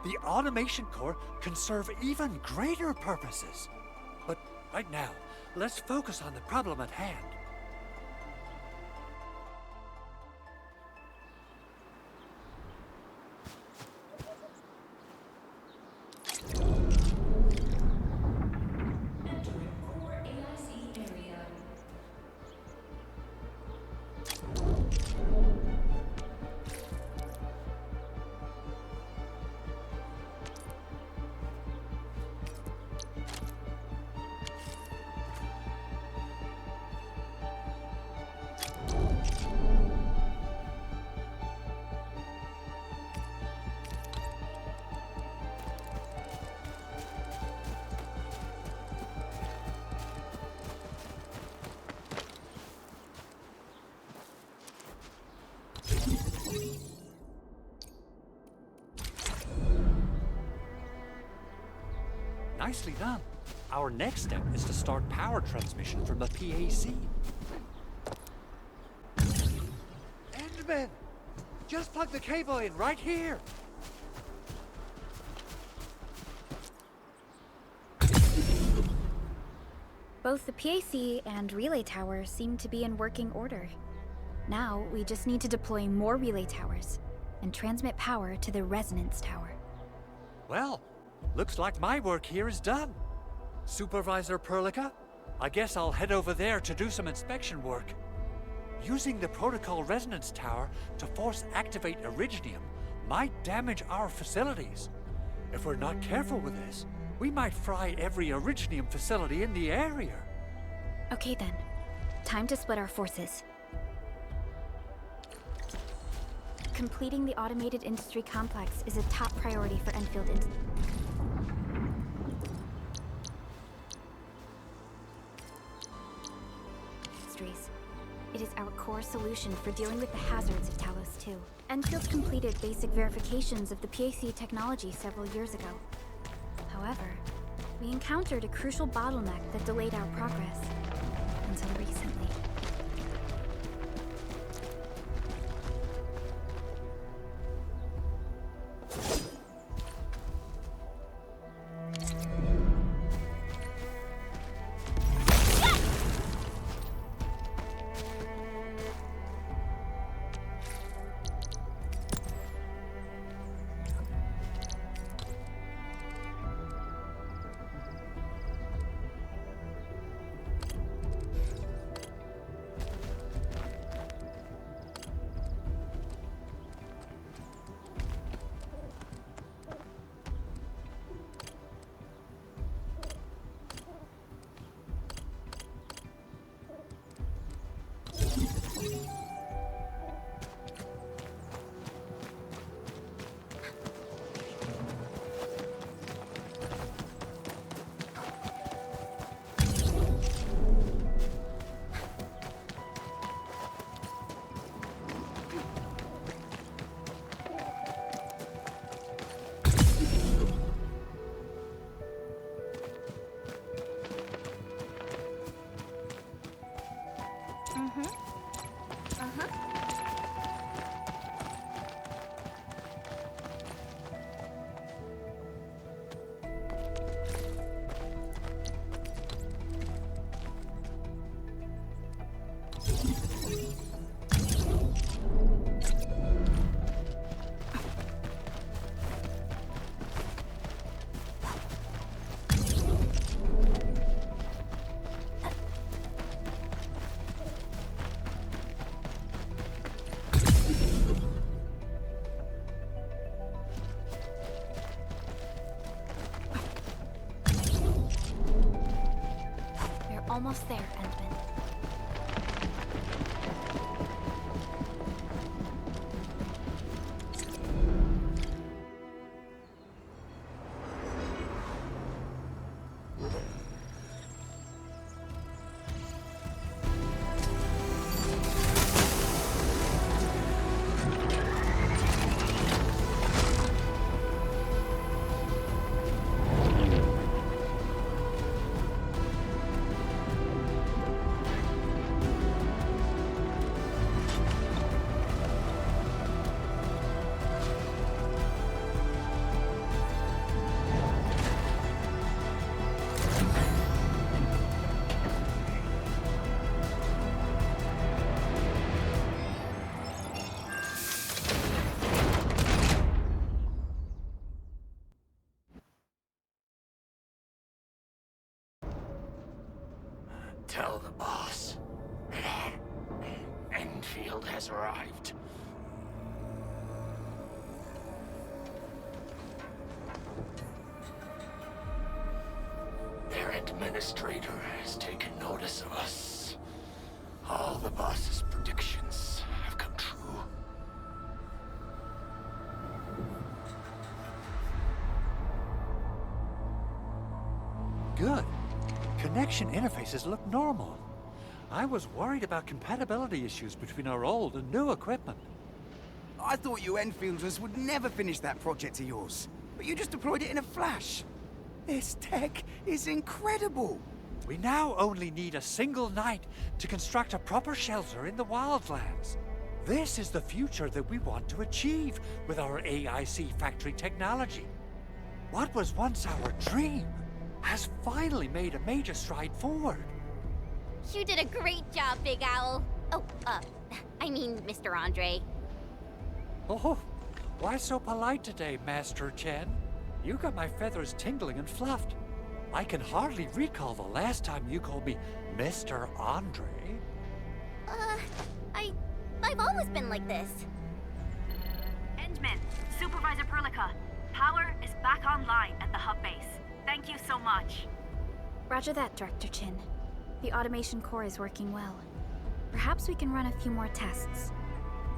the Automation Core can serve even greater purposes. But right now, let's focus on the problem at hand. Nicely done. Our next step is to start power transmission from the PAC. Endman! Just plug the cable in right here! Both the PAC and relay tower seem to be in working order. Now, we just need to deploy more relay towers and transmit power to the resonance tower. Well, looks like my work here is done. Supervisor Perlica, I guess I'll head over there to do some inspection work. Using the Protocol Resonance Tower to force activate Originium might damage our facilities. If we're not careful with this, we might fry every Originium facility in the area. Okay then. Time to split our forces. Completing the automated industry complex is a top priority for Endfield Industries. It is our core solution for dealing with the hazards of Talos 2. Enfield completed basic verifications of the PAC technology several years ago. However, we encountered a crucial bottleneck that delayed our progress until recently. almost there, Endman. Tell the boss. Endfield has arrived. Their administrator has taken notice of us. All the boss's predictions have come true. Good. Connection interfaces look normal. I was worried about compatibility issues between our old and new equipment. I thought you Enfielders would never finish that project of yours, but you just deployed it in a flash. This tech is incredible. We now only need a single night to construct a proper shelter in the wildlands. This is the future that we want to achieve with our AIC factory technology. What was once our dream has finally made a major stride forward. You did a great job, Big Owl. Oh, I mean, Mr. Andre. Oh, why so polite today, Master Chen? You got my feathers tingling and fluffed. I can hardly recall the last time you called me Mr. Andre. I've always been like this. Endman, Supervisor Perlica, power is back online at the hub base. Thank you so much. Roger that, Director Chin. The automation core is working well. Perhaps we can run a few more tests.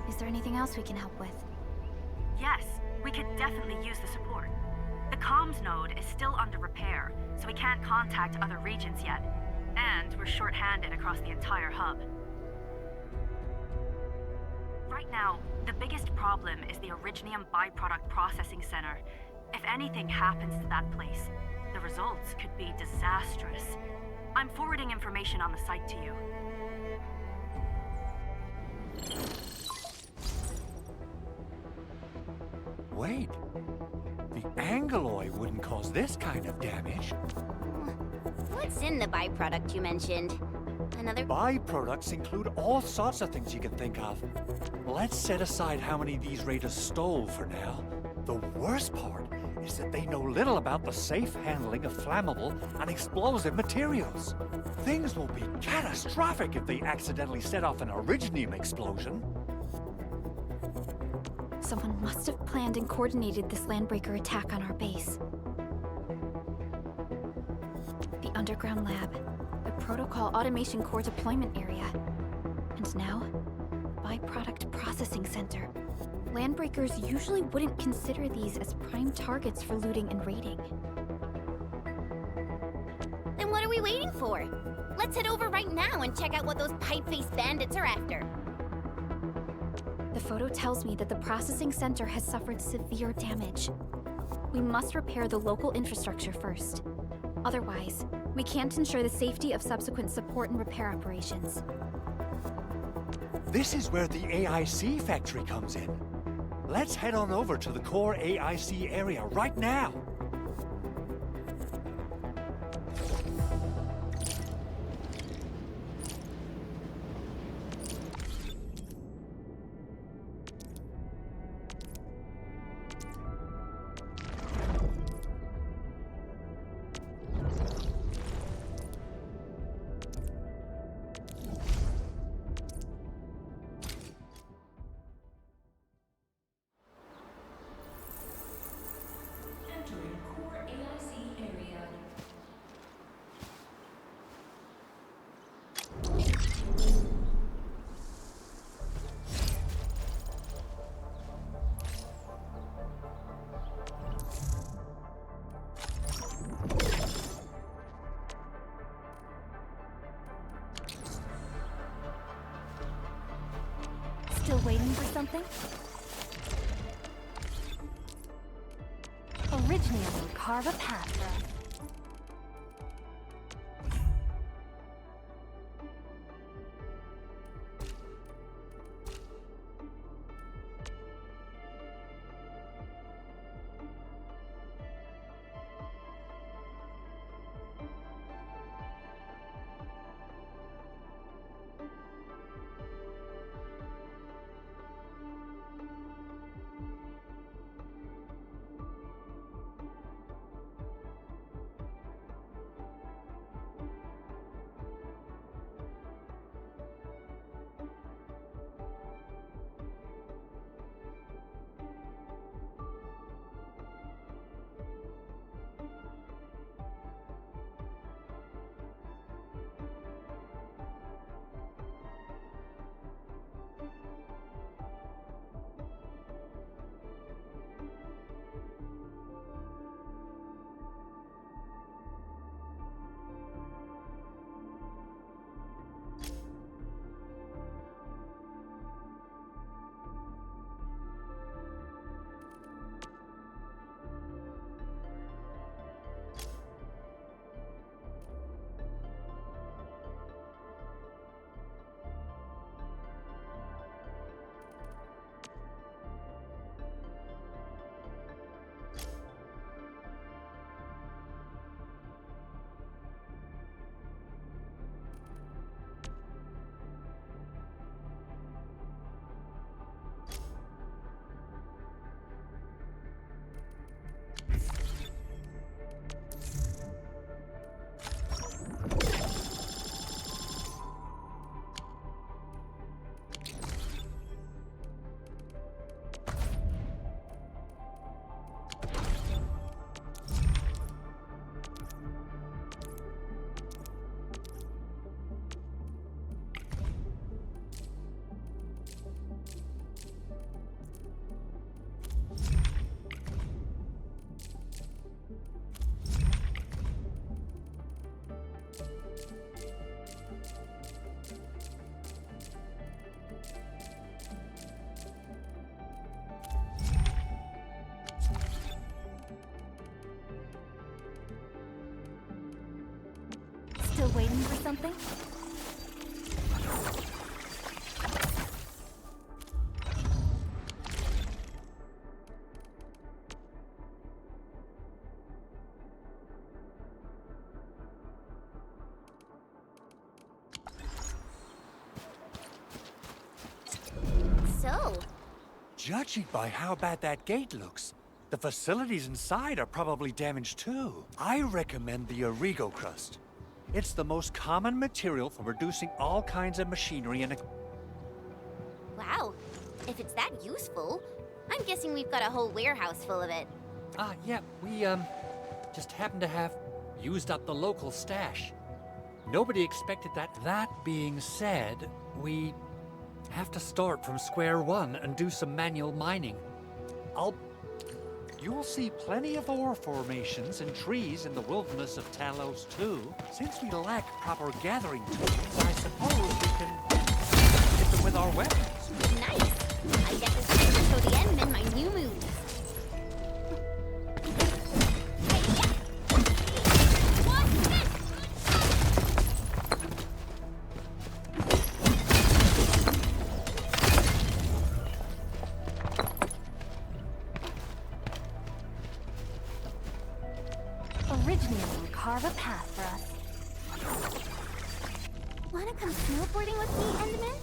Is there anything else we can help with? Yes, we could definitely use the support. The comms node is still under repair, so we can't contact other regions yet. And we're short-handed across the entire hub. Right now, the biggest problem is the Originium byproduct processing center. If anything happens to that place, the results could be disastrous. I'm forwarding information on the site to you. Wait, the Angeloy wouldn't cause this kind of damage. What's in the byproduct you mentioned? Another... Byproducts include all sorts of things you can think of. Let's set aside how many these raiders stole for now. The worst part is that they know little about the safe handling of flammable and explosive materials. Things will be catastrophic if they accidentally set off an Originium explosion. Someone must have planned and coordinated this landbreaker attack on our base. The underground lab, the protocol automation core deployment area, and now, the byproduct processing center. Landbreakers usually wouldn't consider these as prime targets for looting and raiding. Then what are we waiting for? Let's head over right now and check out what those pipe-faced bandits are after. The photo tells me that the processing center has suffered severe damage. We must repair the local infrastructure first. Otherwise, we can't ensure the safety of subsequent support and repair operations. This is where the AIC factory comes in. Let's head on over to the core AIC area right now. Entering Still waiting for something? Originium will carve a path for us. Still waiting for something? So, judging by how bad that gate looks, the facilities inside are probably damaged too. I recommend the Origo crust. It's the most common material for producing all kinds of machinery and... wow. If it's that useful, I'm guessing we've got a whole warehouse full of it. Yeah, we, just happen to have used up the local stash. Nobody expected that. That being said, we have to start from square one and do some manual mining. You'll see plenty of ore formations and trees in the wilderness of Talos too. Since we lack proper gathering tools, I suppose we can hit them with our weapons. Nice! I guess it's time to show the Endmen my new moves. Originium will carve a path for us. Wanna come snowboarding with me, Endman?